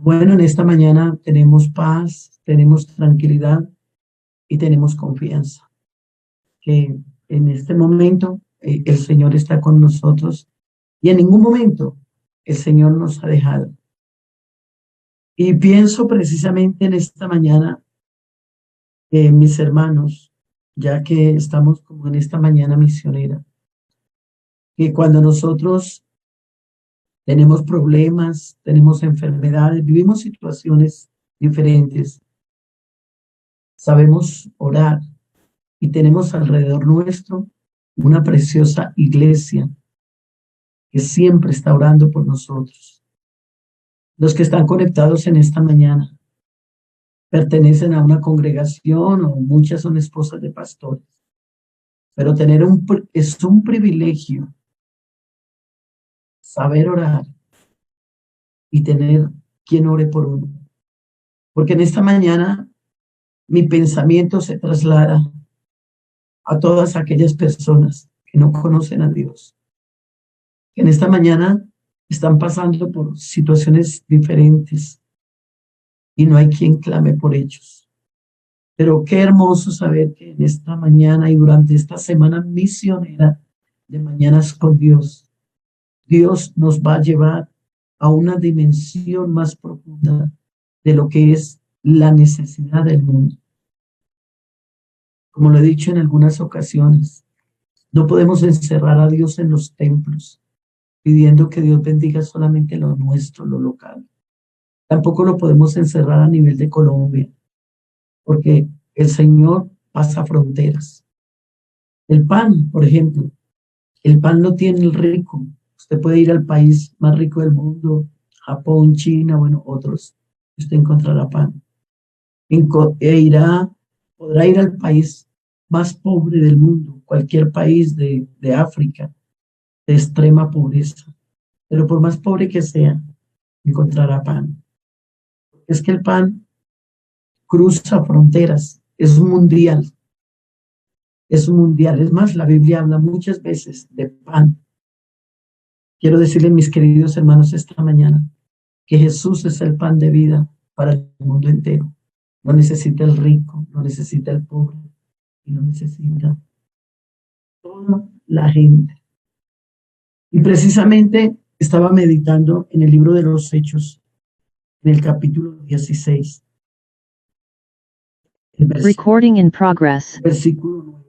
Bueno, en esta mañana tenemos paz, tenemos tranquilidad y tenemos confianza. Que en este momento el Señor está con nosotros y en ningún momento el Señor nos ha dejado. Y pienso precisamente en esta mañana, mis hermanos, ya que estamos como en esta mañana misionera, que cuando nosotros tenemos problemas, tenemos enfermedades, vivimos situaciones diferentes, sabemos orar y tenemos alrededor nuestro una preciosa iglesia que siempre está orando por nosotros. Los que están conectados en esta mañana pertenecen a una congregación o muchas son esposas de pastores, pero es un privilegio saber orar y tener quien ore por uno. Porque en esta mañana mi pensamiento se traslada a todas aquellas personas que no conocen a Dios, que en esta mañana están pasando por situaciones diferentes y no hay quien clame por ellos. Pero qué hermoso saber que en esta mañana y durante esta semana misionera de Mañanas con Dios, Dios nos va a llevar a una dimensión más profunda de lo que es la necesidad del mundo. Como lo he dicho en algunas ocasiones, no podemos encerrar a Dios en los templos pidiendo que Dios bendiga solamente lo nuestro, lo local. Tampoco lo podemos encerrar a nivel de Colombia, porque el Señor pasa fronteras. El pan, por ejemplo, el pan lo tiene el rico. Usted puede ir al país más rico del mundo, Japón, China, bueno, otros. Usted encontrará pan. Podrá ir al país más pobre del mundo, cualquier país de África, de extrema pobreza. Pero por más pobre que sea, encontrará pan. Es que el pan cruza fronteras, es mundial. Es mundial. Es más, la Biblia habla muchas veces de pan. Quiero decirles, mis queridos hermanos, esta mañana, que Jesús es el pan de vida para el mundo entero. No necesita el rico, no necesita el pobre, y no necesita toda la gente. Y precisamente estaba meditando en el libro de los Hechos, en el capítulo 16, Recording in progress. versículo 9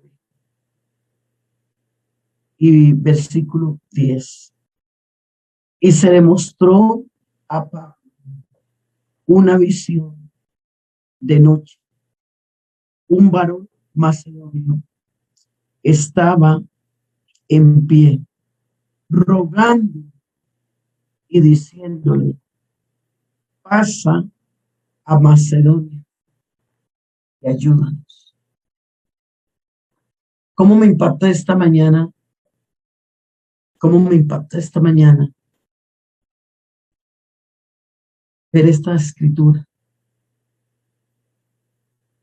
y versículo 10. Y se demostró a Pablo una visión de noche. Un varón macedonio estaba en pie, rogando y diciéndole, pasa a Macedonia y ayúdanos. ¿Cómo me impacta esta mañana? ¿Cómo me impacta esta mañana ver esta escritura?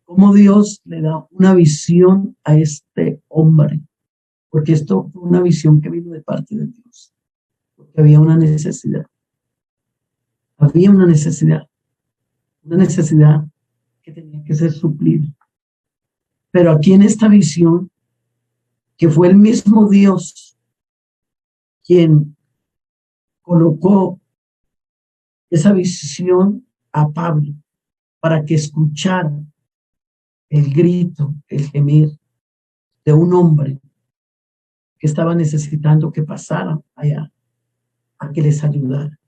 Cómo Dios le da una visión a este hombre, porque esto fue una visión que vino de parte de Dios, porque había una necesidad que tenía que ser suplida. Pero aquí en esta visión, que fue el mismo Dios quien colocó esa visión a Pablo para que escuchara el grito, el gemir de un hombre que estaba necesitando que pasara allá a que les ayudara.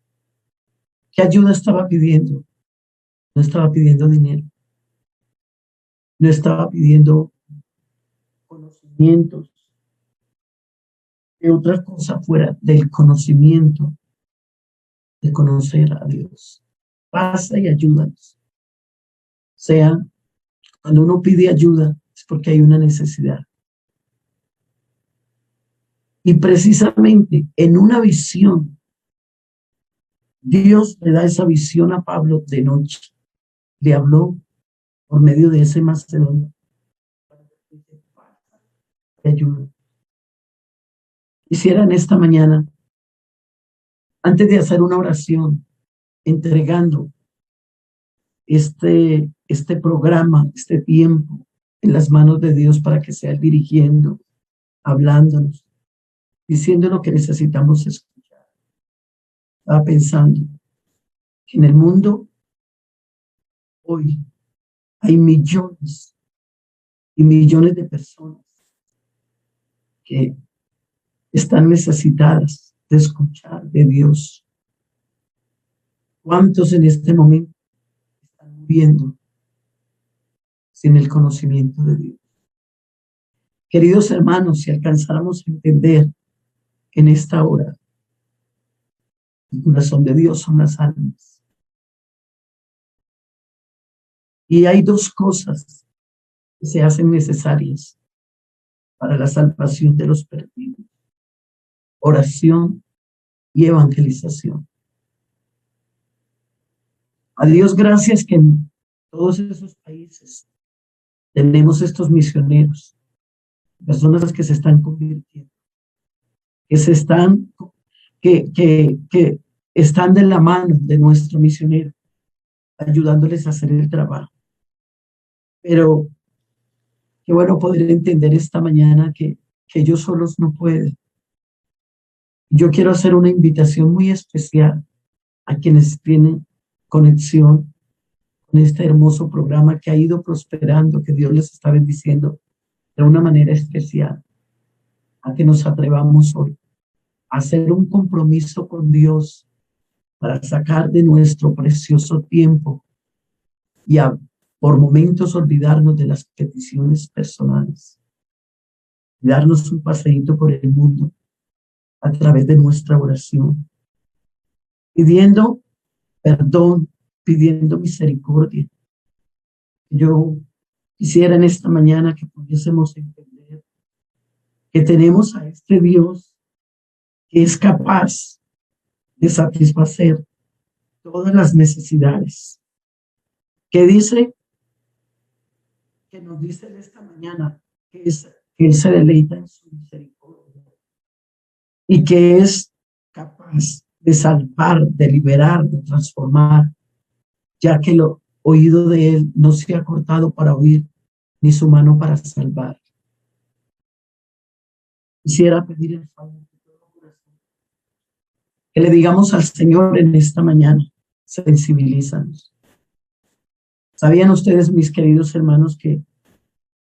¿Qué ayuda estaba pidiendo? No estaba pidiendo dinero, no estaba pidiendo conocimientos, de otra cosa fuera del conocimiento, de conocer a Dios. Pasa y ayúdanos. O sea, cuando uno pide ayuda es porque hay una necesidad. Y precisamente en una visión, Dios le da esa visión a Pablo de noche. Le habló por medio de ese macedonio. De ayuda. Quisiera en esta mañana, antes de hacer una oración, entregando este programa, este tiempo en las manos de Dios para que sea Él dirigiendo, hablándonos, diciendo lo que necesitamos escuchar. Estaba pensando que en el mundo hoy hay millones y millones de personas que están necesitadas de escuchar de Dios. ¿Cuántos en este momento están muriendo sin el conocimiento de Dios? Queridos hermanos, si alcanzáramos a entender en esta hora, el corazón de Dios son las almas. Y hay dos cosas que se hacen necesarias para la salvación de los perdidos: oración y evangelización. A Dios gracias que en todos esos países tenemos estos misioneros, personas que se están convirtiendo, que están de la mano de nuestro misionero, ayudándoles a hacer el trabajo. Pero qué bueno poder entender esta mañana que ellos solos no pueden. Yo quiero hacer una invitación muy especial a quienes tienen conexión con este hermoso programa que ha ido prosperando, que Dios les está bendiciendo de una manera especial, a que nos atrevamos hoy a hacer un compromiso con Dios para sacar de nuestro precioso tiempo y por momentos olvidarnos de las peticiones personales y darnos un paseíto por el mundo a través de nuestra oración, pidiendo perdón, pidiendo misericordia. Yo quisiera en esta mañana que pudiésemos entender que tenemos a este Dios que es capaz de satisfacer todas las necesidades, que nos dice en esta mañana que Él se deleita en su misericordia y que es capaz de salvar, de liberar, de transformar, ya que lo oído de Él no se ha cortado para oír, ni su mano para salvar. Quisiera pedir el favor de todo corazón que le digamos al Señor en esta mañana: sensibilízanos. ¿Sabían ustedes, mis queridos hermanos, que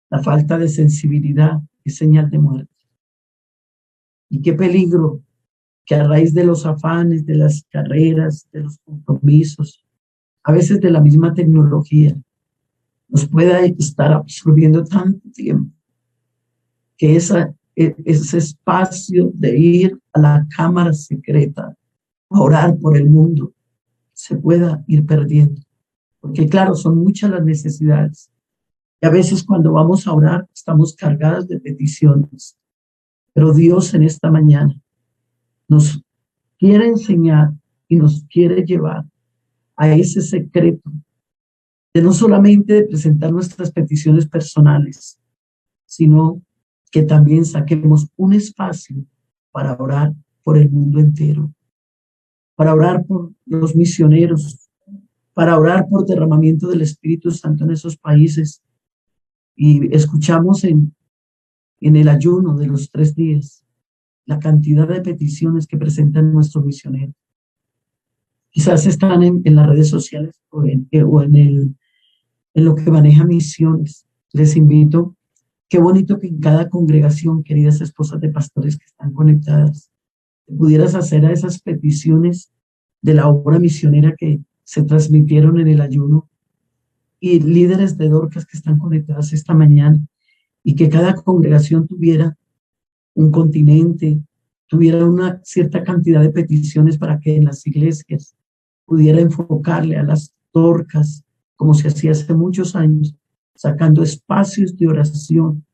la falta de sensibilidad es señal de muerte? Y qué peligro que a raíz de los afanes, de las carreras, de los compromisos, a veces de la misma tecnología, nos pueda estar absorbiendo tanto tiempo que ese espacio de ir a la cámara secreta a orar por el mundo se pueda ir perdiendo. Porque claro, son muchas las necesidades. Y a veces cuando vamos a orar estamos cargadas de peticiones. Pero Dios en esta mañana nos quiere enseñar y nos quiere llevar a ese secreto de no solamente de presentar nuestras peticiones personales, sino que también saquemos un espacio para orar por el mundo entero, para orar por los misioneros, para orar por derramamiento del Espíritu Santo en esos países. Y escuchamos en el ayuno de los 3 días la cantidad de peticiones que presentan nuestros misioneros. Quizás están en las redes sociales o en lo que maneja misiones. Les invito, qué bonito que en cada congregación, queridas esposas de pastores que están conectadas, pudieras hacer a esas peticiones de la obra misionera que se transmitieron en el ayuno, y líderes de Dorcas que están conectadas esta mañana, y que cada congregación tuviera un continente, tuviera una cierta cantidad de peticiones para que en las iglesias pudiera enfocarle a las Dorcas, como se hacía hace muchos años, sacando espacios de oración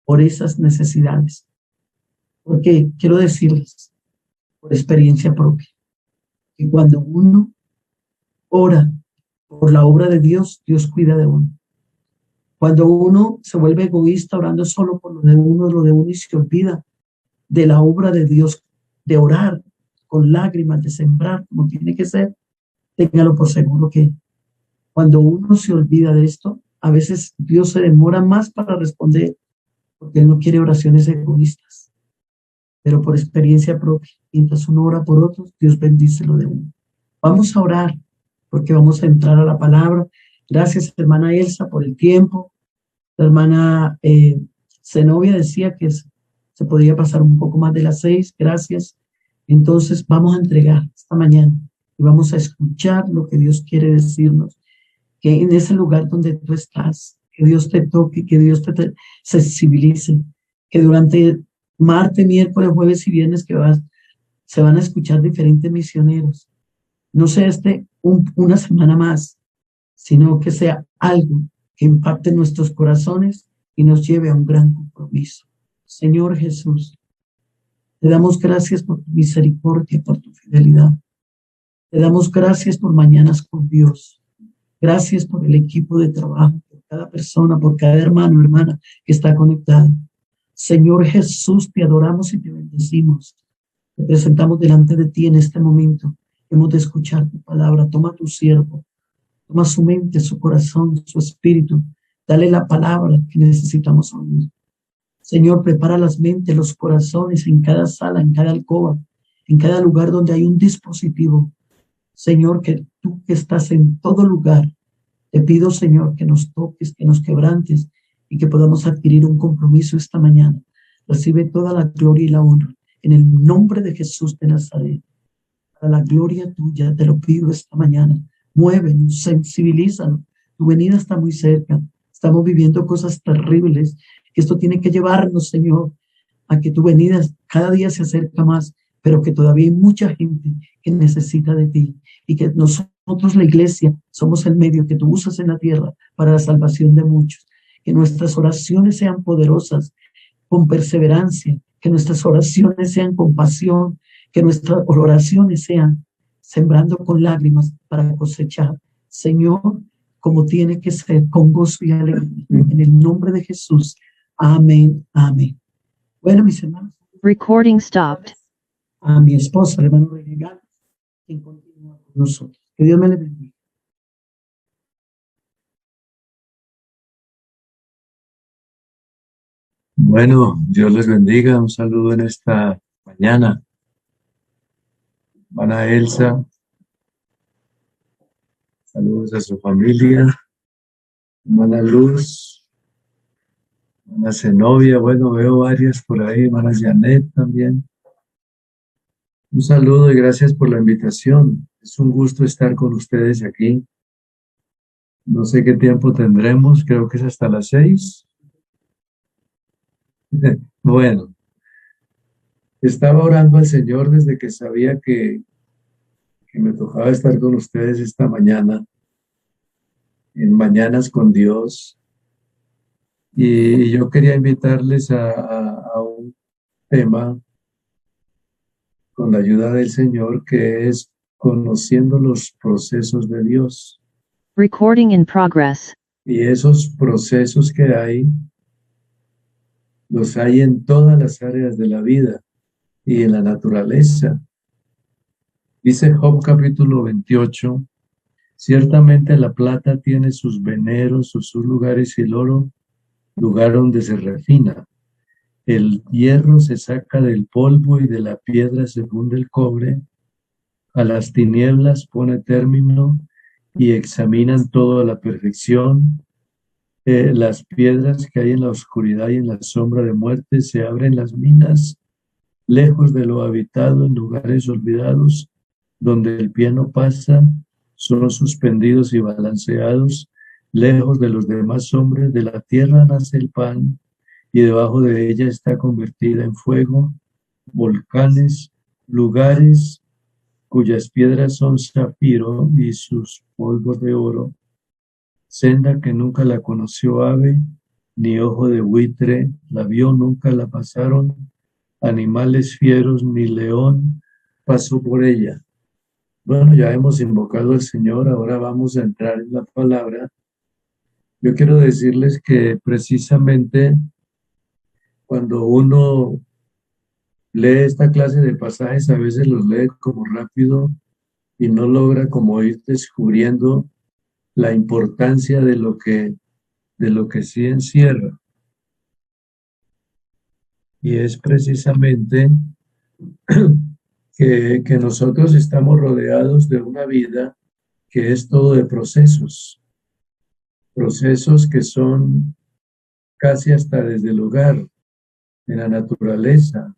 por esas necesidades. Porque quiero decirles, por experiencia propia, que cuando uno ora por la obra de Dios, Dios cuida de uno. Cuando uno se vuelve egoísta orando solo por lo de uno y se olvida de la obra de Dios, de orar con lágrimas, de sembrar como tiene que ser, téngalo por seguro que Cuando uno se olvida de esto, a veces Dios se demora más para responder porque Él no quiere oraciones egoístas, pero por experiencia propia, mientras uno ora por otros, Dios bendice lo de uno. Vamos a orar porque vamos a entrar a la palabra. Gracias, hermana Elsa, por el tiempo. La hermana Zenobia decía que se podía pasar un poco más de las 6. Gracias. Entonces vamos a entregar esta mañana y vamos a escuchar lo que Dios quiere decirnos, que en ese lugar donde tú estás, que Dios te toque, que Dios te sensibilice, que durante martes, miércoles, jueves y viernes se van a escuchar diferentes misioneros. No sea una semana más, sino que sea algo que impacte nuestros corazones y nos lleve a un gran compromiso. Señor Jesús, te damos gracias por tu misericordia, por tu fidelidad. Te damos gracias por Mañanas con Dios. Gracias por el equipo de trabajo, por cada persona, por cada hermano, hermana que está conectado. Señor Jesús, te adoramos y te bendecimos. Te presentamos delante de ti en este momento. Hemos de escuchar tu palabra. Toma tu siervo. Toma su mente, su corazón, su espíritu. Dale la palabra que necesitamos oír. Señor, prepara las mentes, los corazones en cada sala, en cada alcoba, en cada lugar donde hay un dispositivo. Señor, que tú que estás en todo lugar, te pido, Señor, que nos toques, que nos quebrantes y que podamos adquirir un compromiso esta mañana. Recibe toda la gloria y la honra en el nombre de Jesús de Nazaret. Para la gloria tuya te lo pido esta mañana. Muévenos, sensibilízanos. Tu venida está muy cerca. Estamos viviendo cosas terribles. Esto tiene que llevarnos, Señor, a que tu venida cada día se acerca más, pero que todavía hay mucha gente que necesita de ti y que nosotros, la iglesia, somos el medio que tú usas en la tierra para la salvación de muchos. Que nuestras oraciones sean poderosas, con perseverancia, que nuestras oraciones sean con pasión, que nuestras oraciones sean sembrando con lágrimas para cosechar, Señor, como tiene que ser, con gozo y alegría. En el nombre de Jesús. Amén, amén. Bueno, mis hermanos. Recording stopped. A mi esposa, hermano Renegal, quien continúa con nosotros. Que Dios me le bendiga. Bueno, Dios les bendiga. Un saludo en esta mañana. Hermana Elsa, saludos a su familia. Hermana Luz, hermana Zenobia, bueno, veo varias por ahí, hermana Janet también. Un saludo y gracias por la invitación. Es un gusto estar con ustedes aquí. No sé qué tiempo tendremos, creo que es hasta las 6. Bueno, estaba orando al Señor desde que sabía que me tocaba estar con ustedes esta mañana, en Mañanas con Dios. Y yo quería invitarles a un tema con la ayuda del Señor, que es conociendo los procesos de Dios. Recording in progress. Y esos procesos que hay, los hay en todas las áreas de la vida y en la naturaleza. Dice Job capítulo 28, ciertamente la plata tiene sus veneros, sus lugares, y el oro, lugar donde se refina. El hierro se saca del polvo y de la piedra se funde el cobre. A las tinieblas pone término y examinan todo a la perfección. Las piedras que hay en la oscuridad y en la sombra de muerte, se abren las minas, lejos de lo habitado, en lugares olvidados, donde el pie no pasa, son suspendidos y balanceados, lejos de los demás hombres. De la tierra nace el pan, y debajo de ella está convertida en fuego, volcanes, lugares cuyas piedras son zafiro y sus polvos de oro, senda que nunca la conoció ave, ni ojo de buitre la vio, nunca la pasaron animales fieros, ni león pasó por ella. Bueno, ya hemos invocado al Señor, ahora vamos a entrar en la palabra. Yo quiero decirles que precisamente cuando uno lee esta clase de pasajes, a veces los lee como rápido y no logra como ir descubriendo la importancia de lo que sí encierra. Y es precisamente que nosotros estamos rodeados de una vida que es todo de procesos que son casi hasta desde el hogar, en la naturaleza.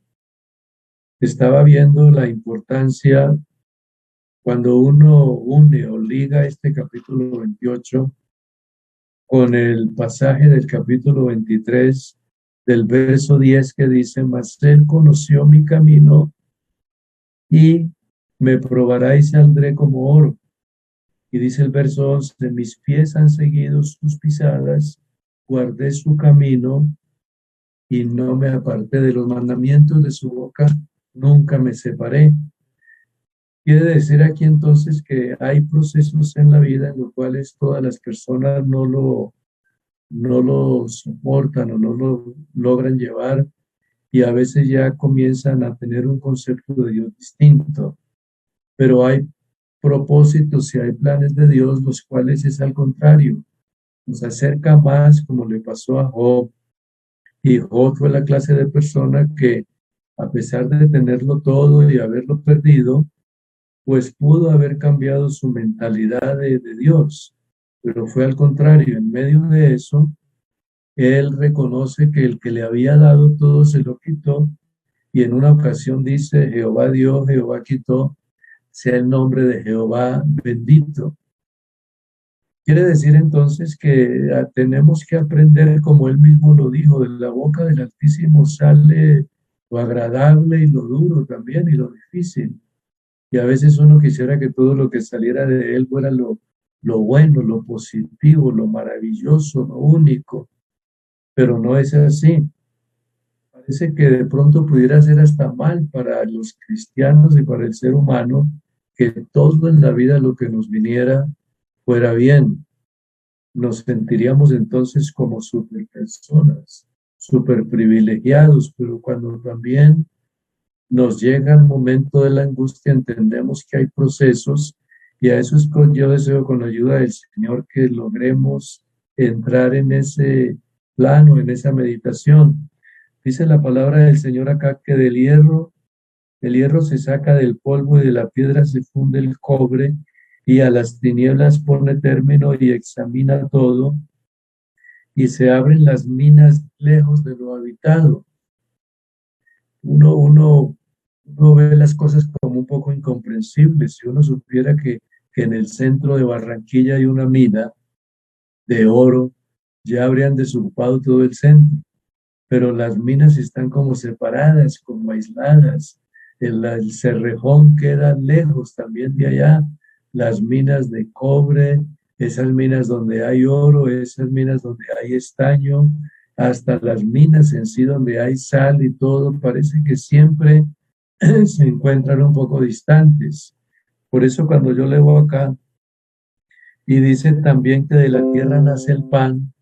Estaba viendo la importancia cuando uno une o liga este capítulo 28 con el pasaje del capítulo 23 del verso 10 que dice: mas él conoció mi camino y me probará y saldré como oro. Y dice el verso 11: mis pies han seguido sus pisadas, guardé su camino y no me aparté de los mandamientos de su boca, nunca me separé. Quiere decir aquí entonces que hay procesos en la vida en los cuales todas las personas no lo soportan o no lo logran llevar, y a veces ya comienzan a tener un concepto de Dios distinto. Pero hay propósitos y hay planes de Dios, los cuales es al contrario, nos acerca más, como le pasó a Job. Y Job fue la clase de persona que, a pesar de tenerlo todo y haberlo perdido, pues pudo haber cambiado su mentalidad de Dios. Pero fue al contrario, en medio de eso, él reconoce que el que le había dado todo se lo quitó, y en una ocasión dice: Jehová dio, Jehová quitó, sea el nombre de Jehová bendito. Quiere decir entonces que tenemos que aprender, como él mismo lo dijo: de la boca del Altísimo sale lo agradable y lo duro también, y lo difícil. Y a veces uno quisiera que todo lo que saliera de él fuera lo bueno, lo positivo, lo maravilloso, lo único, pero no es así. Parece que de pronto pudiera ser hasta mal para los cristianos y para el ser humano que todo en la vida lo que nos viniera fuera bien. Nos sentiríamos entonces como super personas, super privilegiados, pero cuando también nos llega el momento de la angustia, entendemos que hay procesos, y a eso es que yo deseo, con la ayuda del Señor, que logremos entrar en ese plano, en esa meditación. Dice la palabra del Señor acá que el hierro se saca del polvo y de la piedra se funde el cobre, y a las tinieblas pone término y examina todo, y se abren las minas lejos de lo habitado. Uno ve las cosas como un poco incomprensibles. Si uno supiera que en el centro de Barranquilla hay una mina de oro, ya habrían desocupado todo el centro. Pero las minas están como separadas, como aisladas. El Cerrejón queda lejos también de allá. Las minas de cobre, esas minas donde hay oro, esas minas donde hay estaño, hasta las minas en sí donde hay sal y todo, parece que siempre se encuentran un poco distantes. Por eso cuando yo leo acá y dice también que de la tierra nace el pan,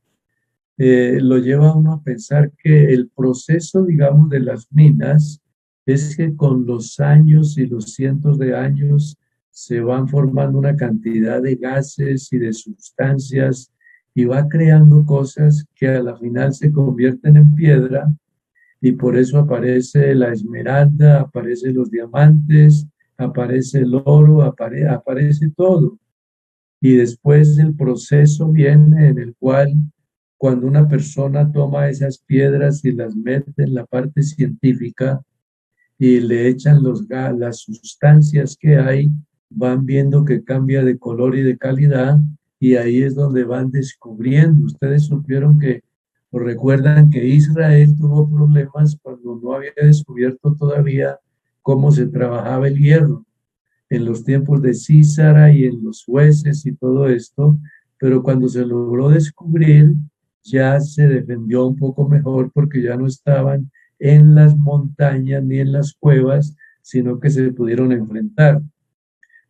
lo lleva a uno a pensar que el proceso, digamos, de las minas es que con los años y los cientos de años se van formando una cantidad de gases y de sustancias, y va creando cosas que a la final se convierten en piedra, y por eso aparece la esmeralda, aparecen los diamantes, aparece el oro, aparece todo. Y después el proceso viene en el cual, cuando una persona toma esas piedras y las mete en la parte científica y le echan las sustancias que hay, van viendo que cambia de color y de calidad, y ahí es donde van descubriendo. Ustedes supieron que, o recuerdan que Israel tuvo problemas cuando no había descubierto todavía cómo se trabajaba el hierro, en los tiempos de Císara y en los jueces y todo esto, pero cuando se logró descubrir, ya se defendió un poco mejor, porque ya no estaban en las montañas ni en las cuevas, sino que se pudieron enfrentar.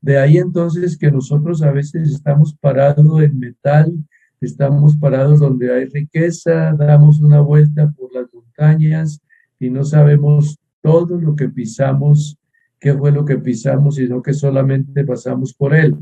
De ahí entonces que nosotros a veces estamos parados en metal, estamos parados donde hay riqueza, damos una vuelta por las montañas y no sabemos todo lo que pisamos, qué fue lo que pisamos, sino que solamente pasamos por él.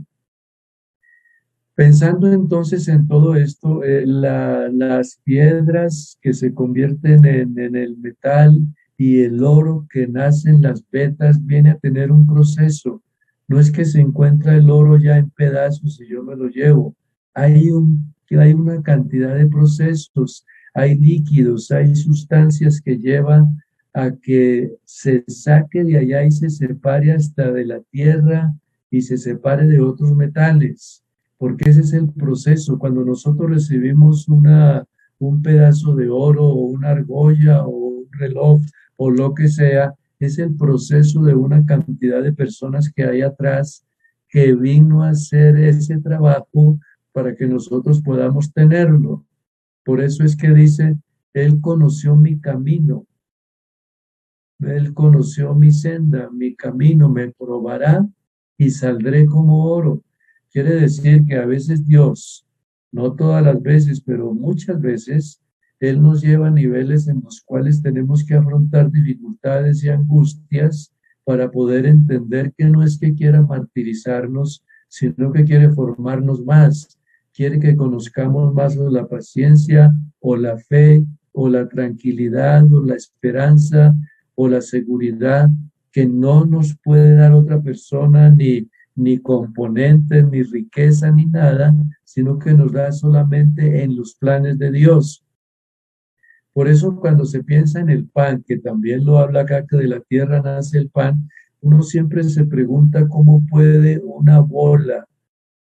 Pensando entonces en todo esto, las piedras que se convierten en el metal y el oro que nace en las vetas viene a tener un proceso. No es que se encuentra el oro ya en pedazos y yo me lo llevo. Hay una cantidad de procesos, hay líquidos, hay sustancias que llevan a que se saque de allá y se separe hasta de la tierra y se separe de otros metales, porque ese es el proceso. Cuando nosotros recibimos un pedazo de oro o una argolla o un reloj o lo que sea, es el proceso de una cantidad de personas que hay atrás que vino a hacer ese trabajo para que nosotros podamos tenerlo. Por eso es que dice, Él conoció mi camino, Él conoció mi senda, mi camino, me probará y saldré como oro. Quiere decir que a veces Dios, no todas las veces, pero muchas veces, Él nos lleva a niveles en los cuales tenemos que afrontar dificultades y angustias para poder entender que no es que quiera martirizarnos, sino que quiere formarnos más. Quiere que conozcamos más la paciencia o la fe o la tranquilidad o la esperanza o la seguridad que no nos puede dar otra persona, ni componentes, ni riqueza, ni nada, sino que nos da solamente en los planes de Dios. Por eso cuando se piensa en el pan, que también lo habla acá, que de la tierra nace el pan, uno siempre se pregunta cómo puede una bola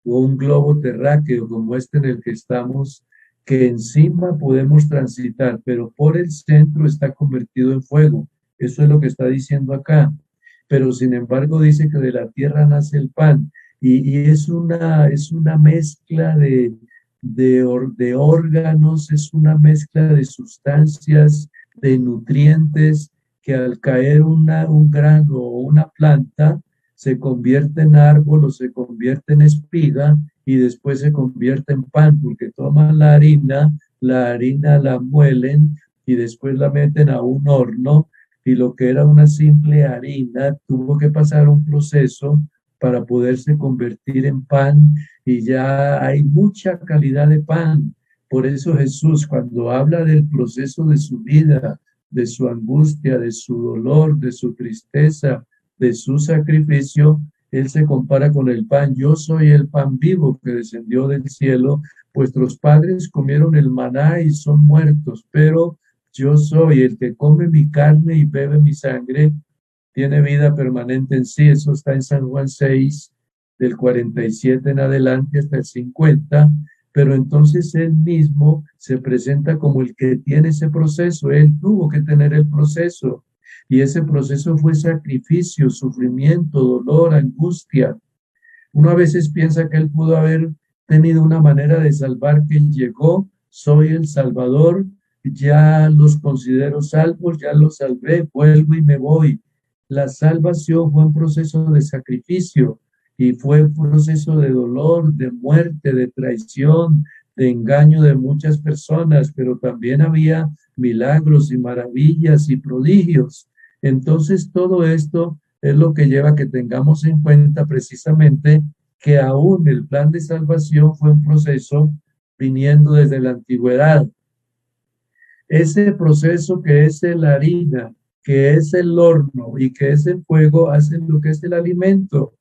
o un globo terráqueo como este en el que estamos, que encima podemos transitar, pero por el centro está convertido en fuego. Eso es lo que está diciendo acá. Pero sin embargo dice que de la tierra nace el pan. Y es una mezcla de órganos, es una mezcla de sustancias, de nutrientes, que al caer un grano o una planta, se convierte en árbol o se convierte en espiga y después se convierte en pan, porque toman la harina la muelen y después la meten a un horno y lo que era una simple harina tuvo que pasar un proceso para poderse convertir en pan y ya hay mucha calidad de pan. Por eso Jesús, cuando habla del proceso de su vida, de su angustia, de su dolor, de su tristeza, de su sacrificio, Él se compara con el pan. Yo soy el pan vivo que descendió del cielo. Vuestros padres comieron el maná y son muertos, pero yo soy el que come mi carne y bebe mi sangre, tiene vida permanente en sí. Eso está en San Juan 6, del 47 en adelante hasta el 50. Pero entonces Él mismo se presenta como el que tiene ese proceso. Él tuvo que tener el proceso. Y ese proceso fue sacrificio, sufrimiento, dolor, angustia. Uno a veces piensa que Él pudo haber tenido una manera de salvar, que Él llegó, soy el Salvador, ya los considero salvos, ya los salvé, vuelvo y me voy. La salvación fue un proceso de sacrificio y fue un proceso de dolor, de muerte, de traición, de engaño de muchas personas, pero también había milagros y maravillas y prodigios. Entonces todo esto es lo que lleva a que tengamos en cuenta precisamente que aún el plan de salvación fue un proceso viniendo desde la antigüedad. Ese proceso que es la harina, que es el horno y que es el fuego, hacen lo que es el alimento.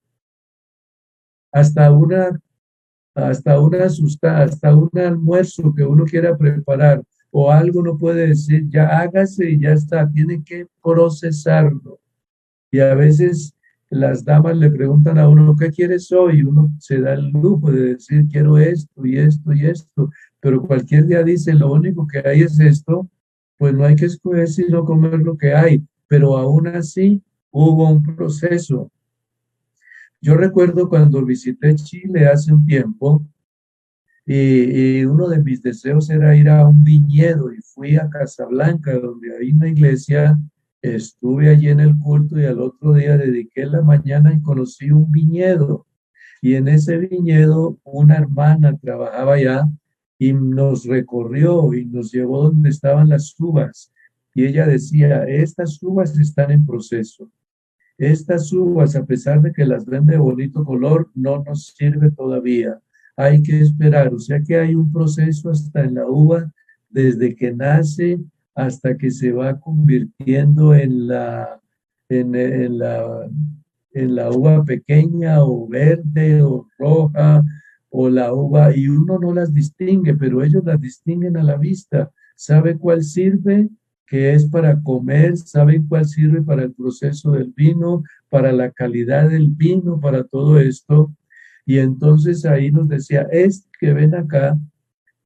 Hasta hasta un almuerzo que uno quiera preparar o algo, uno puede decir, ya hágase y ya está, tiene que procesarlo. Y a veces las damas le preguntan a uno, ¿qué quieres hoy? Y uno se da el lujo de decir, quiero esto y esto y esto. Pero cualquier día dice, lo único que hay es esto, pues no hay que escoger sino comer lo que hay. Pero aún así hubo un proceso. Yo recuerdo cuando visité Chile hace un tiempo, y uno de mis deseos era ir a un viñedo y fui a Casablanca, donde hay una iglesia. Estuve allí en el culto y al otro día dediqué la mañana y conocí un viñedo. Y en ese viñedo una hermana trabajaba allá y nos recorrió y nos llevó donde estaban las uvas. Y ella decía, estas uvas están en proceso. Estas uvas, a pesar de que las ven de bonito color, no nos sirve todavía. hay que esperar. O sea que hay un proceso hasta en la uva, desde que nace hasta que se va convirtiendo en la, en la uva pequeña o verde o roja o la uva, y uno no las distingue, pero ellos las distinguen a la vista. Sabe cuál sirve, que es para comer, saben cuál sirve para el proceso del vino, para la calidad del vino, para todo esto. Y entonces ahí nos decía, este que ven acá,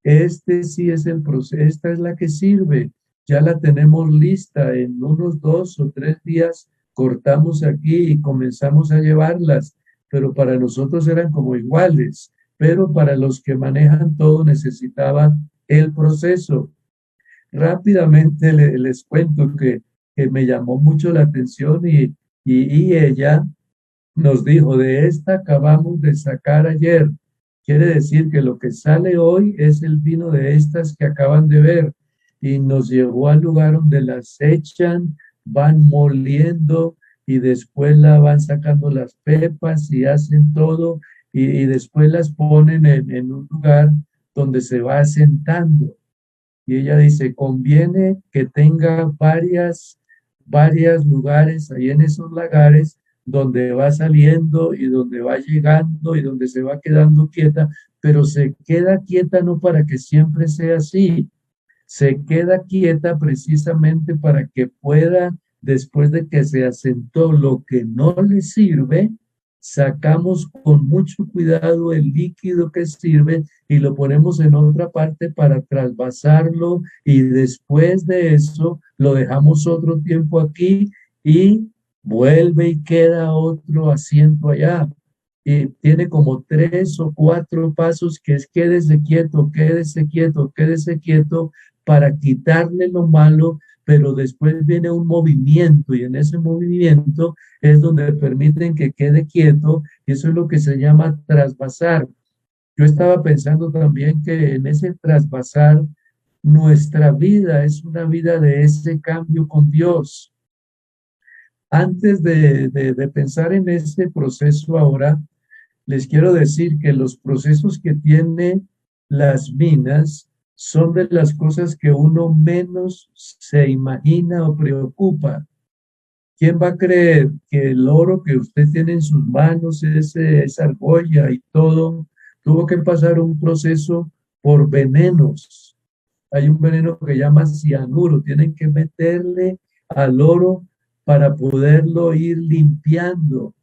este sí es el proceso, esta es la que sirve, ya la tenemos lista, en unos 2 o 3 días cortamos aquí y comenzamos a llevarlas, pero para nosotros eran como iguales, pero para los que manejan todo necesitaban el proceso. Rápidamente les cuento que me llamó mucho la atención y ella nos dijo, de esta acabamos de sacar ayer. Quiere decir que lo que sale hoy es el vino de estas que acaban de ver. Y nos llevó al lugar donde las echan, van moliendo y después la van sacando las pepas y hacen todo y después las ponen en un lugar donde se va asentando. Y ella dice, conviene que tenga varias lugares ahí en esos lagares donde va saliendo y donde va llegando y donde se va quedando quieta, pero se queda quieta no para que siempre sea así, se queda quieta precisamente para que pueda, después de que se asentó lo que no le sirve, sacamos con mucho cuidado el líquido que sirve y lo ponemos en otra parte para trasvasarlo y después de eso lo dejamos otro tiempo aquí y vuelve y queda otro asiento allá. Y tiene como 3 o 4 pasos que es quédese quieto, quédese quieto, quédese quieto para quitarle lo malo, pero después viene un movimiento y en ese movimiento es donde permiten que quede quieto y eso es lo que se llama trasvasar. Yo estaba pensando también que en ese trasvasar nuestra vida es una vida de ese cambio con Dios. Antes de pensar en ese proceso ahora, les quiero decir que los procesos que tienen las minas son de las cosas que uno menos se imagina o preocupa. ¿Quién va a creer que el oro que usted tiene en sus manos, esa argolla y todo, tuvo que pasar un proceso por venenos? Hay un veneno que llama cianuro, tienen que meterle al oro para poderlo ir limpiando.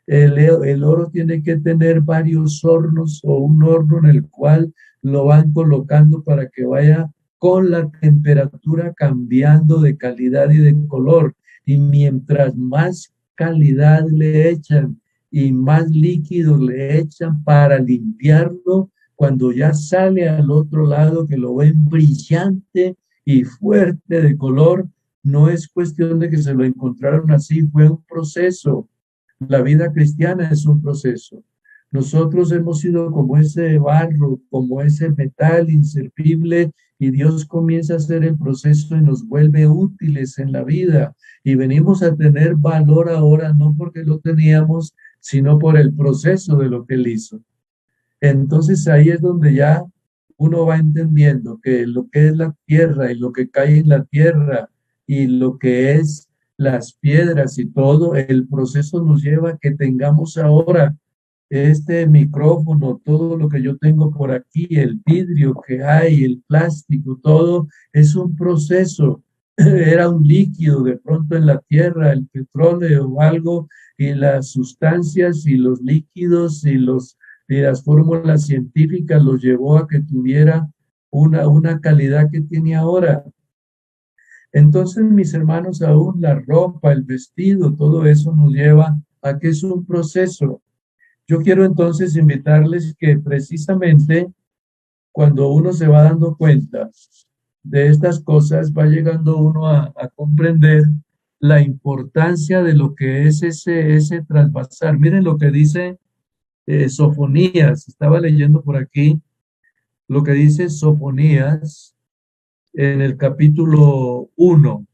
El oro tiene que tener varios hornos o un horno en el cual lo van colocando para que vaya con la temperatura cambiando de calidad y de color. Y mientras más calidad le echan y más líquido le echan para limpiarlo, cuando ya sale al otro lado que lo ven brillante y fuerte de color, no es cuestión de que se lo encontraron así, fue un proceso. La vida cristiana es un proceso. Nosotros hemos sido como ese barro, como ese metal inservible, y Dios comienza a hacer el proceso y nos vuelve útiles en la vida. Y venimos a tener valor ahora, no porque lo teníamos, sino por el proceso de lo que Él hizo. Entonces ahí es donde ya uno va entendiendo que lo que es la tierra y lo que cae en la tierra y lo que es las piedras y todo, el proceso nos lleva a que tengamos ahora este micrófono, todo lo que yo tengo por aquí, el vidrio que hay, el plástico, todo es un proceso. Era un líquido de pronto en la tierra, el petróleo o algo, y las sustancias y los líquidos y las fórmulas científicas los llevó a que tuviera una calidad que tiene ahora. Entonces, mis hermanos, aún la ropa, el vestido, todo eso nos lleva a que es un proceso. Yo quiero entonces invitarles que precisamente cuando uno se va dando cuenta de estas cosas, va llegando uno a comprender la importancia de lo que es ese trasvasar. Miren lo que dice Sofonías, estaba leyendo por aquí lo que dice Sofonías en el capítulo 1.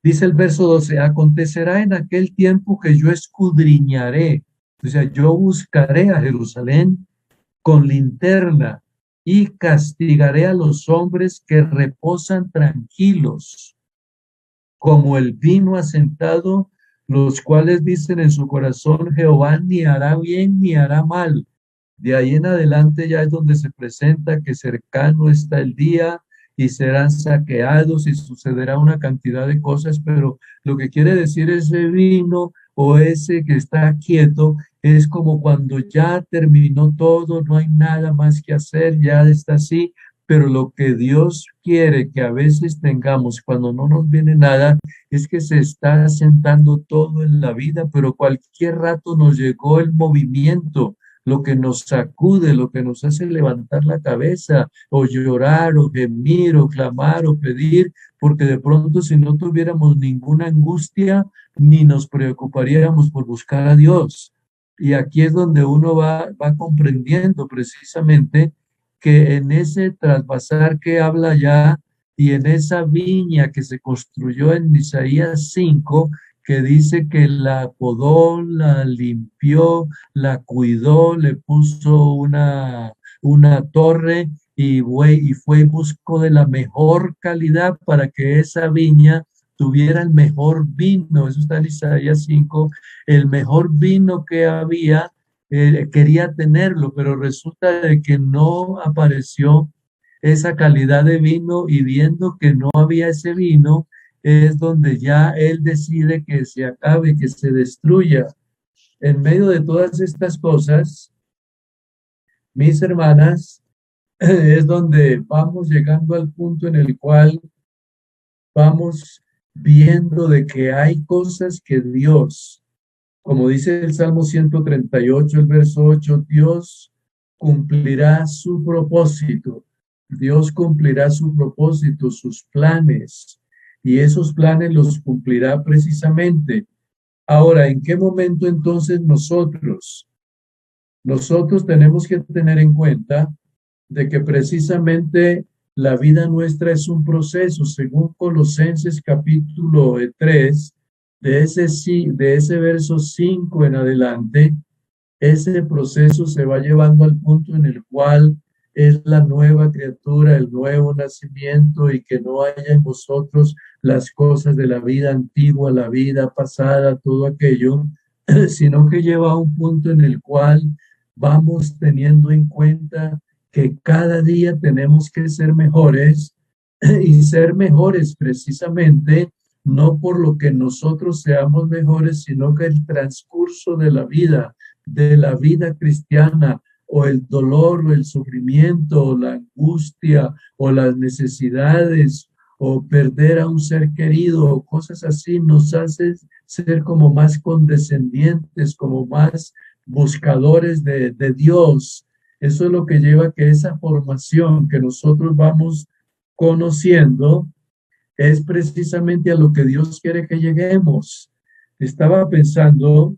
Dice el verso 12, acontecerá en aquel tiempo que yo escudriñaré O sea, yo buscaré a Jerusalén con linterna y castigaré a los hombres que reposan tranquilos, como el vino asentado, los cuales dicen en su corazón, Jehová ni hará bien ni hará mal. De ahí en adelante ya es donde se presenta que cercano está el día y serán saqueados y sucederá una cantidad de cosas, pero lo que quiere decir ese vino o ese que está quieto es como cuando ya terminó todo, no hay nada más que hacer, ya está así, pero lo que Dios quiere que a veces tengamos cuando no nos viene nada es que se está asentando todo en la vida, pero cualquier rato nos llegó el movimiento, lo que nos sacude, lo que nos hace levantar la cabeza, o llorar, o gemir, o clamar, o pedir, porque de pronto si no tuviéramos ninguna angustia, ni nos preocuparíamos por buscar a Dios. Y aquí es donde uno va comprendiendo precisamente que en ese trasvasar que habla ya y en esa viña que se construyó en Isaías 5, que dice que la podó, la limpió, la cuidó, le puso una torre y fue y buscó de la mejor calidad para que esa viña tuviera el mejor vino. Eso está en Isaías 5, el mejor vino que había, quería tenerlo, pero resulta de que no apareció esa calidad de vino y viendo que no había ese vino, es donde ya él decide que se acabe, que se destruya. En medio de todas estas cosas, mis hermanas, es donde vamos llegando al punto en el cual vamos viendo de que hay cosas que Dios, como dice el Salmo 138, el verso 8, Dios cumplirá su propósito. Dios cumplirá su propósito, sus planes, y esos planes los cumplirá precisamente. Ahora, ¿en qué momento entonces nosotros tenemos que tener en cuenta de que precisamente la vida nuestra es un proceso, según Colosenses capítulo 3, de ese verso 5 en adelante, ese proceso se va llevando al punto en el cual es la nueva criatura, el nuevo nacimiento y que no haya en vosotros las cosas de la vida antigua, la vida pasada, todo aquello, sino que lleva a un punto en el cual vamos teniendo en cuenta que cada día tenemos que ser mejores y ser mejores precisamente no por lo que nosotros seamos mejores, sino que el transcurso de la vida cristiana, o el dolor, o el sufrimiento, o la angustia, o las necesidades, o perder a un ser querido, o cosas así, nos hace ser como más condescendientes, como más buscadores de Dios. Eso es lo que lleva a que esa formación que nosotros vamos conociendo es precisamente a lo que Dios quiere que lleguemos. Estaba pensando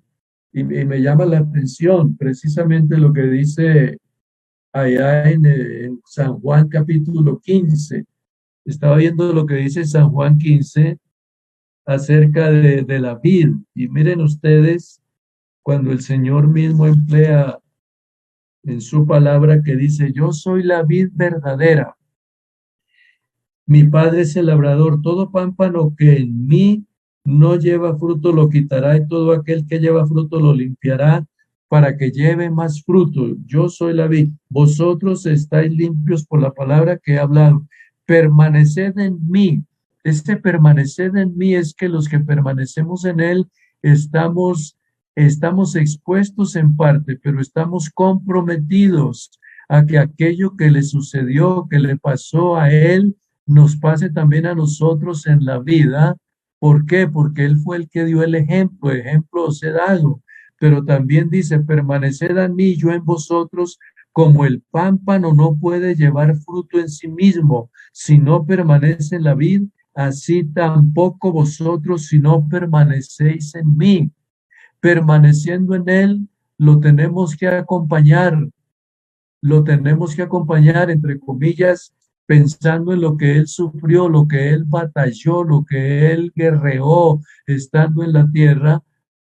y me llama la atención precisamente lo que dice allá en San Juan capítulo 15. Estaba viendo lo que dice San Juan 15 acerca de la vid. Y miren ustedes, cuando el Señor mismo emplea en su palabra que dice, yo soy la vid verdadera, mi Padre es el labrador, todo pámpano que en mí no lleva fruto lo quitará y todo aquel que lleva fruto lo limpiará para que lleve más fruto. Yo soy la vid, vosotros estáis limpios por la palabra que he hablado. Permaneced en mí. Este permanecer en mí es que los que permanecemos en él estamos expuestos en parte, pero estamos comprometidos a que aquello que le sucedió, que le pasó a él, nos pase también a nosotros en la vida. ¿Por qué? Porque Él fue el que dio el ejemplo os he dado, pero también dice, permaneced en mí, yo en vosotros, como el pámpano no puede llevar fruto en sí mismo, si no permanece en la vid, así tampoco vosotros si no permanecéis en mí. Permaneciendo en Él, lo tenemos que acompañar, entre comillas, pensando en lo que él sufrió, lo que él batalló, lo que él guerreó estando en la tierra,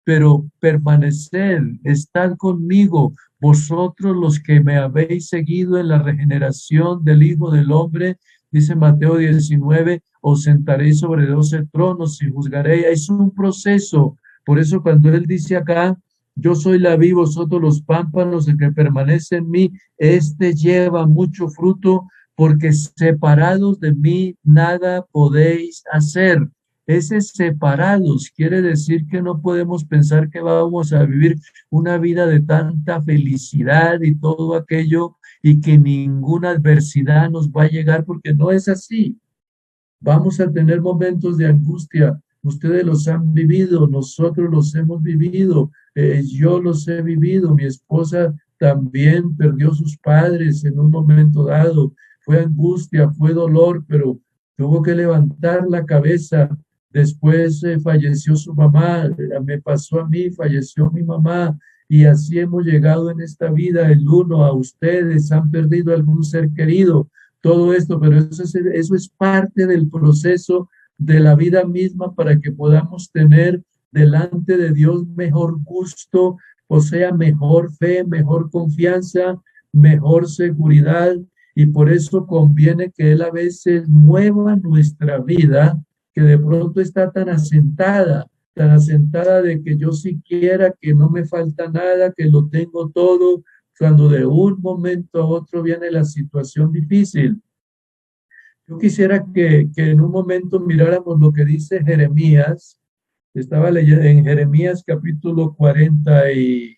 pero permaneced, estad conmigo, vosotros los que me habéis seguido en la regeneración del Hijo del Hombre, dice Mateo 19, os sentaréis sobre 12 tronos y juzgaréis. Es un proceso. Por eso cuando él dice acá, yo soy la vid, vosotros los pámpanos, el que permanece en mí, este lleva mucho fruto, porque separados de mí nada podéis hacer. Ese separados quiere decir que no podemos pensar que vamos a vivir una vida de tanta felicidad y todo aquello y que ninguna adversidad nos va a llegar, porque no es así. Vamos a tener momentos de angustia. Ustedes los han vivido, nosotros los hemos vivido, yo los he vivido, mi esposa también perdió sus padres en un momento dado. Fue angustia, fue dolor, pero tuvo que levantar la cabeza. Después falleció su mamá, me pasó a mí, falleció mi mamá, y así hemos llegado en esta vida, el uno a ustedes, han perdido algún ser querido, todo esto, pero eso es parte del proceso de la vida misma para que podamos tener delante de Dios mejor gusto, o sea, mejor fe, mejor confianza, mejor seguridad, y por eso conviene que Él a veces mueva nuestra vida, que de pronto está tan asentada de que yo siquiera que no me falta nada, que lo tengo todo, cuando de un momento a otro viene la situación difícil. Yo quisiera que en un momento miráramos lo que dice Jeremías. Estaba leyendo en Jeremías capítulo 40 y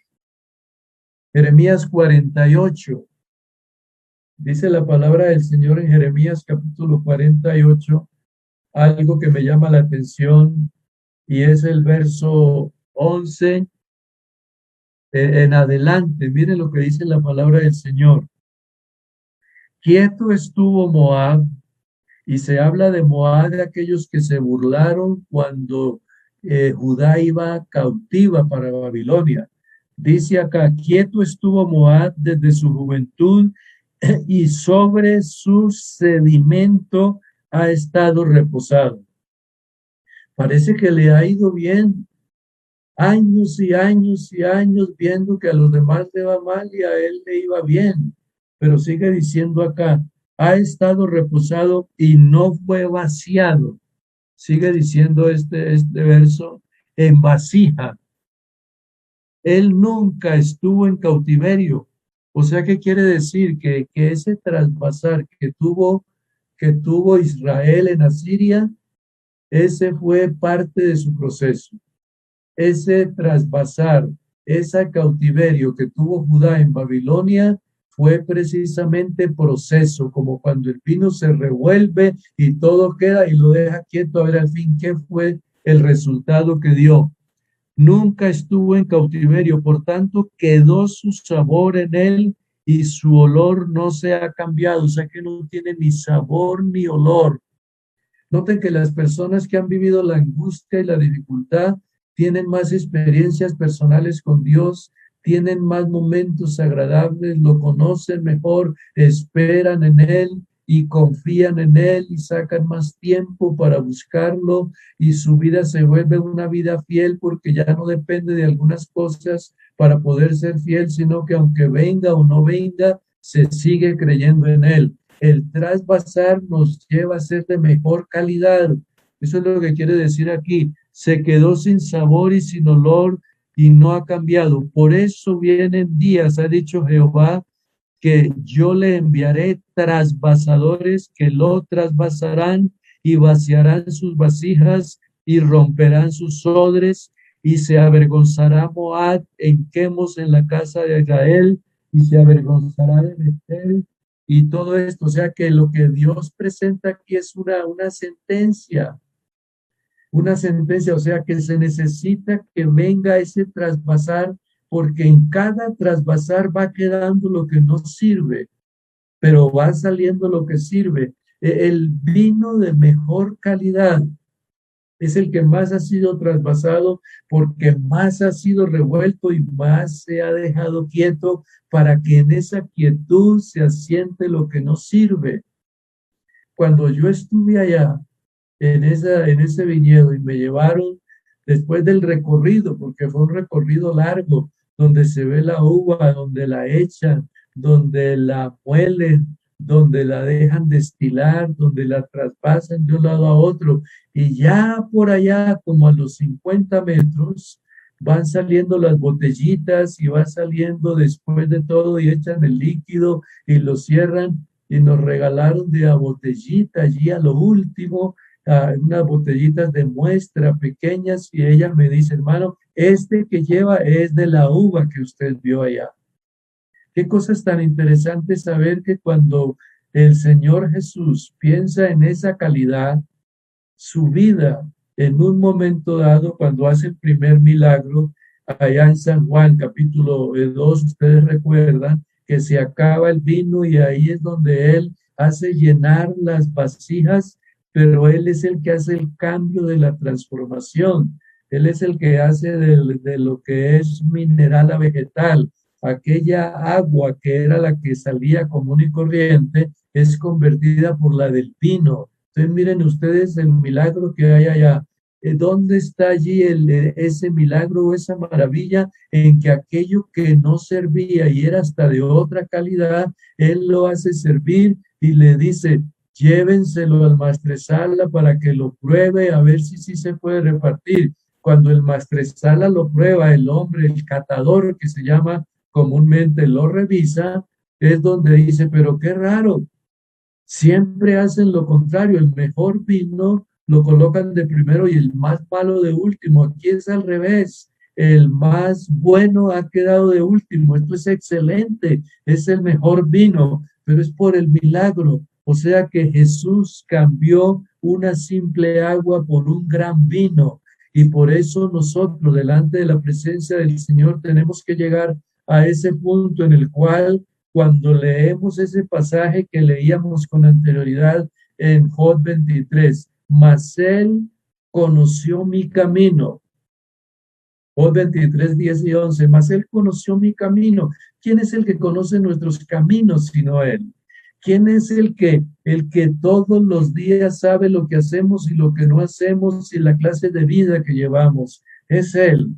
Jeremías 48. Dice la palabra del Señor en Jeremías capítulo 48, algo que me llama la atención, y es el verso 11 en adelante. Miren lo que dice la palabra del Señor. Quieto estuvo Moab, y se habla de Moab, de aquellos que se burlaron cuando Judá iba cautiva para Babilonia. Dice acá, quieto estuvo Moab desde su juventud, y sobre su sedimento ha estado reposado. Parece que le ha ido bien, años y años y años viendo que a los demás le va mal y a él le iba bien. Pero sigue diciendo acá, ha estado reposado y no fue vaciado. Sigue diciendo este verso, en vasija. Él nunca estuvo en cautiverio. O sea, ¿qué quiere decir? Que ese traspasar que tuvo Israel en Asiria, ese fue parte de su proceso. Ese traspasar, ese cautiverio que tuvo Judá en Babilonia, fue precisamente proceso, como cuando el vino se revuelve y todo queda y lo deja quieto a ver al fin qué fue el resultado que dio. Nunca estuvo en cautiverio, por tanto quedó su sabor en él y su olor no se ha cambiado, o sea que no tiene ni sabor ni olor. Noten que las personas que han vivido la angustia y la dificultad tienen más experiencias personales con Dios, tienen más momentos agradables, lo conocen mejor, esperan en Él y confían en Él y sacan más tiempo para buscarlo, y su vida se vuelve una vida fiel porque ya no depende de algunas cosas para poder ser fiel, sino que aunque venga o no venga, se sigue creyendo en Él. El trasvasar nos lleva a ser de mejor calidad. Eso es lo que quiere decir aquí. Se quedó sin sabor y sin olor y no ha cambiado. Por eso vienen días, ha dicho Jehová, que yo le enviaré trasvasadores que lo trasvasarán y vaciarán sus vasijas y romperán sus odres, y se avergonzará Moab en Quemos en la casa de Israel, y se avergonzará de Betel, y todo esto. O sea que lo que Dios presenta aquí es una sentencia. Una sentencia, o sea que se necesita que venga ese trasvasar, porque en cada trasvasar va quedando lo que no sirve, pero va saliendo lo que sirve. El vino de mejor calidad es el que más ha sido trasvasado, porque más ha sido revuelto y más se ha dejado quieto, para que en esa quietud se asiente lo que no sirve. Cuando yo estuve allá en ese viñedo y me llevaron, después del recorrido, porque fue un recorrido largo, donde se ve la uva, donde la echan, donde la muelen, donde la dejan destilar, donde la traspasan de un lado a otro, y ya por allá, como a los 50 metros, van saliendo las botellitas y va saliendo después de todo y echan el líquido y lo cierran y nos regalaron de a botellita allí a lo último, unas botellitas de muestra pequeñas y ella me dice, hermano, este que lleva es de la uva que usted vio allá. Qué cosas tan interesantes saber que cuando el Señor Jesús piensa en esa calidad, su vida en un momento dado, cuando hace el primer milagro, allá en San Juan, capítulo 2, ustedes recuerdan que se acaba el vino y ahí es donde Él hace llenar las vasijas, pero Él es el que hace el cambio de la transformación. Él es el que hace de lo que es mineral a vegetal. Aquella agua que era la que salía común y corriente es convertida por la del vino. Entonces miren ustedes el milagro que hay allá. ¿Dónde está allí ese milagro o esa maravilla en que aquello que no servía y era hasta de otra calidad, Él lo hace servir y le dice, llévenselo al maestresala para que lo pruebe a ver si sí se puede repartir? Cuando el maestresala lo prueba, el hombre, el catador que se llama comúnmente, lo revisa, es donde dice, pero qué raro, siempre hacen lo contrario, el mejor vino lo colocan de primero y el más malo de último. Aquí es al revés, el más bueno ha quedado de último. Esto es excelente, es el mejor vino, pero es por el milagro. O sea que Jesús cambió una simple agua por un gran vino. Y por eso nosotros, delante de la presencia del Señor, tenemos que llegar a ese punto en el cual cuando leemos ese pasaje que leíamos con anterioridad en Job 23, mas él conoció mi camino. Job 23, 10 y 11, mas él conoció mi camino. ¿Quién es el que conoce nuestros caminos sino él? ¿Quién es el que todos los días sabe lo que hacemos y lo que no hacemos y la clase de vida que llevamos? Es él.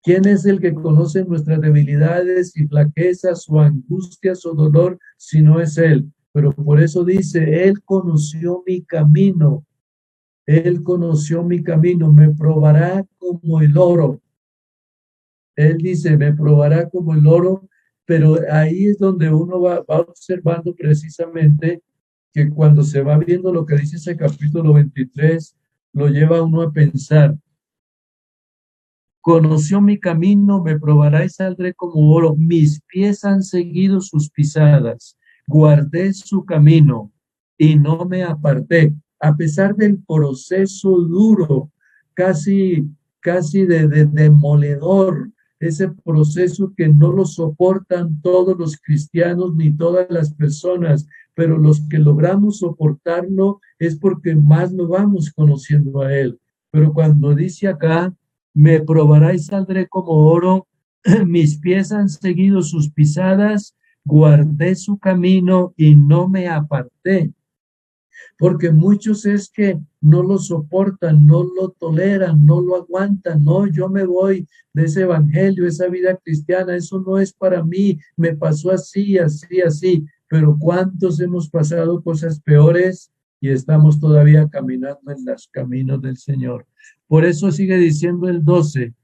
¿Quién es el que conoce nuestras debilidades y flaquezas o angustias o dolor si no es Él? Pero por eso dice, Él conoció mi camino. Él conoció mi camino, me probará como el oro. Él dice, me probará como el oro, pero ahí es donde uno va observando precisamente que cuando se va viendo lo que dice ese capítulo 23, lo lleva a uno a pensar, conoció mi camino, me probará y saldré como oro. Mis pies han seguido sus pisadas. Guardé su camino y no me aparté. A pesar del proceso duro, casi de demoledor, ese proceso que no lo soportan todos los cristianos ni todas las personas, pero los que logramos soportarlo es porque más lo vamos conociendo a Él. Pero cuando dice acá, me probará y saldré como oro, mis pies han seguido sus pisadas, guardé su camino y no me aparté. Porque muchos es que no lo soportan, no lo toleran, no lo aguantan. No, yo me voy de ese evangelio, esa vida cristiana, eso no es para mí, me pasó así, así, así. Pero ¿cuántos hemos pasado cosas peores y estamos todavía caminando en los caminos del Señor? Por eso sigue diciendo el 12,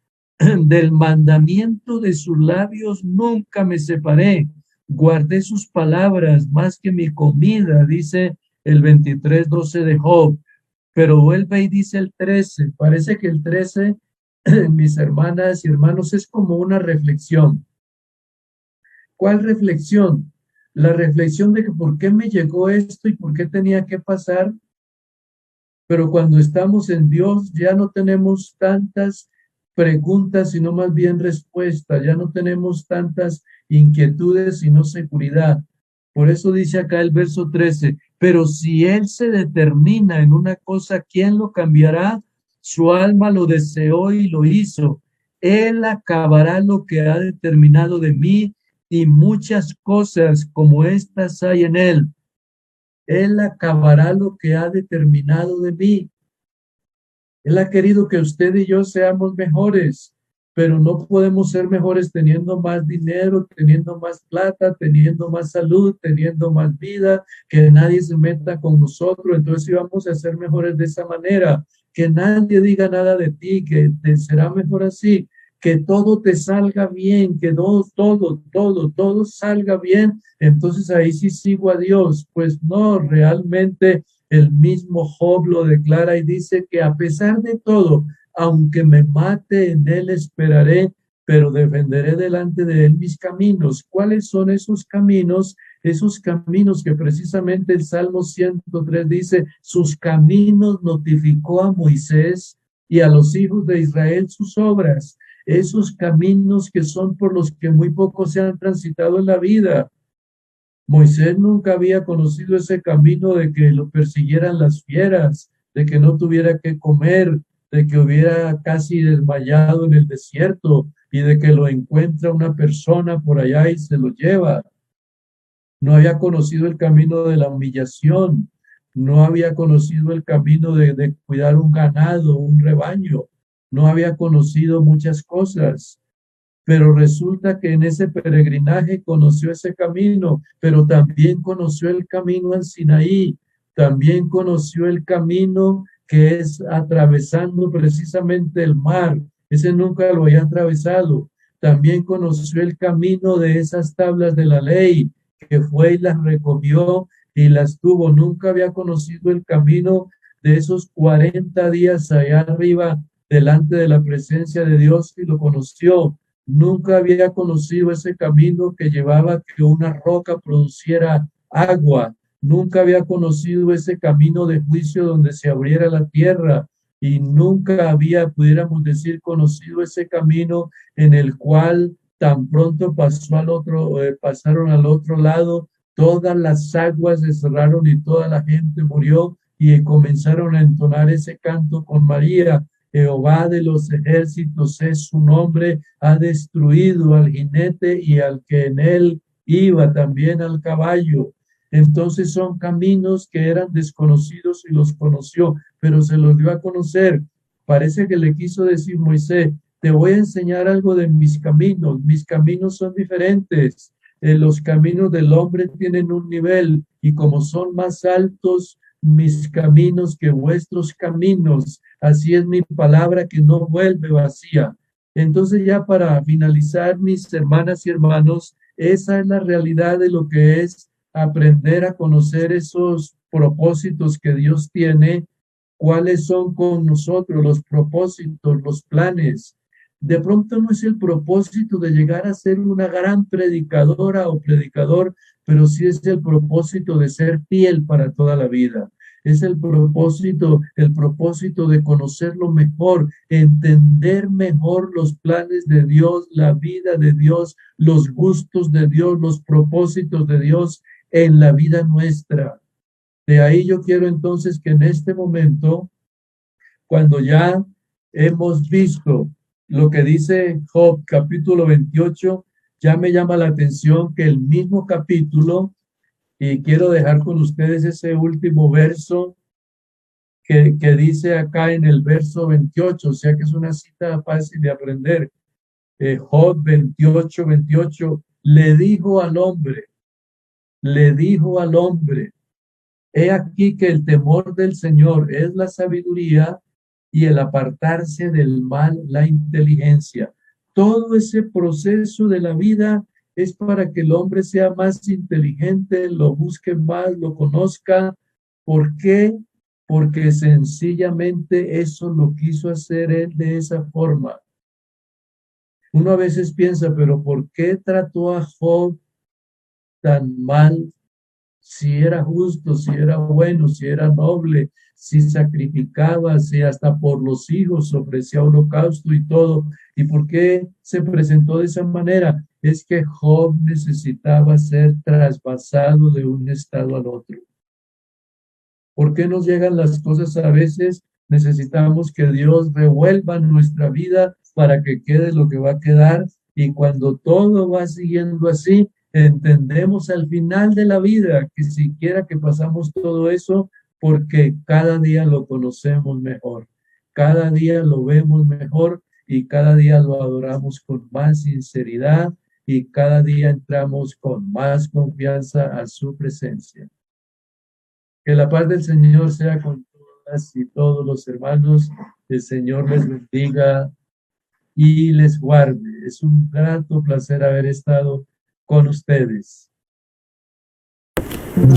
del mandamiento de sus labios nunca me separé, guardé sus palabras más que mi comida, dice el 23, 12 de Job. Pero vuelve y dice el 13, parece que el 13, mis hermanas y hermanos, es como una reflexión. ¿Cuál reflexión? La reflexión de que por qué me llegó esto y por qué tenía que pasar. Pero cuando estamos en Dios ya no tenemos tantas preguntas, sino más bien respuestas. Ya no tenemos tantas inquietudes, sino seguridad. Por eso dice acá el verso 13, pero si Él se determina en una cosa, ¿quién lo cambiará? Su alma lo deseó y lo hizo. Él acabará lo que ha determinado de mí y muchas cosas como estas hay en Él. Él acabará lo que ha determinado de mí. Él ha querido que usted y yo seamos mejores, pero no podemos ser mejores teniendo más dinero, teniendo más plata, teniendo más salud, teniendo más vida, que nadie se meta con nosotros. Entonces sí vamos a ser mejores de esa manera, que nadie diga nada de ti, que te será mejor así, que todo te salga bien, que todo salga bien. Entonces ahí sí sigo a Dios. Pues no, realmente el mismo Job lo declara y dice que a pesar de todo, aunque me mate, en él esperaré, pero defenderé delante de él mis caminos. ¿Cuáles son esos caminos? Esos caminos que precisamente el Salmo 103 dice, sus caminos notificó a Moisés y a los hijos de Israel sus obras. Esos caminos que son por los que muy pocos se han transitado en la vida. Moisés nunca había conocido ese camino de que lo persiguieran las fieras, de que no tuviera que comer, de que hubiera casi desmayado en el desierto y de que lo encuentra una persona por allá y se lo lleva. No había conocido el camino de la humillación, no había conocido el camino de cuidar un ganado, un rebaño, no había conocido muchas cosas. Pero resulta que en ese peregrinaje conoció ese camino, pero también conoció el camino al Sinaí, también conoció el camino que es atravesando precisamente el mar. Ese nunca lo había atravesado. También conoció el camino de esas tablas de la ley, que fue y las recogió y las tuvo. Nunca había conocido el camino de esos 40 días allá arriba delante de la presencia de Dios y lo conoció. Nunca había conocido ese camino que llevaba que una roca produciera agua. Nunca había conocido ese camino de juicio donde se abriera la tierra. Y nunca había, pudiéramos decir, conocido ese camino en el cual tan pronto pasaron al otro lado, todas las aguas se cerraron y toda la gente murió y comenzaron a entonar ese canto con María. Jehová de los ejércitos es su nombre, ha destruido al jinete y al que en él iba, también al caballo. Entonces son caminos que eran desconocidos y los conoció, pero se los dio a conocer. Parece que le quiso decir Moisés, te voy a enseñar algo de mis caminos son diferentes. Los caminos del hombre tienen un nivel y como son más altos, mis caminos que vuestros caminos. Así es mi palabra que no vuelve vacía. Entonces ya para finalizar, mis hermanas y hermanos, esa es la realidad de lo que es aprender a conocer esos propósitos que Dios tiene, cuáles son con nosotros los propósitos, los planes. De pronto no es el propósito de llegar a ser una gran predicadora o predicador, pero sí es el propósito de ser fiel para toda la vida. Es el propósito de conocerlo mejor, entender mejor los planes de Dios, la vida de Dios, los gustos de Dios, los propósitos de Dios en la vida nuestra. De ahí yo quiero entonces que en este momento, cuando ya hemos visto lo que dice Job capítulo 28, ya me llama la atención que el mismo capítulo, y quiero dejar con ustedes ese último verso que dice acá en el verso 28, o sea que es una cita fácil de aprender. Job 28, le dijo al hombre, he aquí que el temor del Señor es la sabiduría y el apartarse del mal la inteligencia. Todo ese proceso de la vida es para que el hombre sea más inteligente, lo busque más, lo conozca. ¿Por qué? Porque sencillamente eso lo quiso hacer él de esa forma. Uno a veces piensa, pero ¿por qué trató a Job tan mal? Si era justo, si era bueno, si era noble, si sacrificaba, si hasta por los hijos ofrecía holocausto y todo. ¿Y por qué se presentó de esa manera? Es que Job necesitaba ser traspasado de un estado al otro. ¿Por qué nos llegan las cosas a veces? Necesitamos que Dios revuelva nuestra vida para que quede lo que va a quedar. Y cuando todo va siguiendo así, entendemos al final de la vida que siquiera que pasamos todo eso porque cada día lo conocemos mejor. cada día lo vemos mejor y cada día lo adoramos con más sinceridad y cada día entramos con más confianza a su presencia. Que la paz del Señor sea con todas y todos los hermanos. El Señor les bendiga y les guarde. Es un grato placer haber estado con ustedes.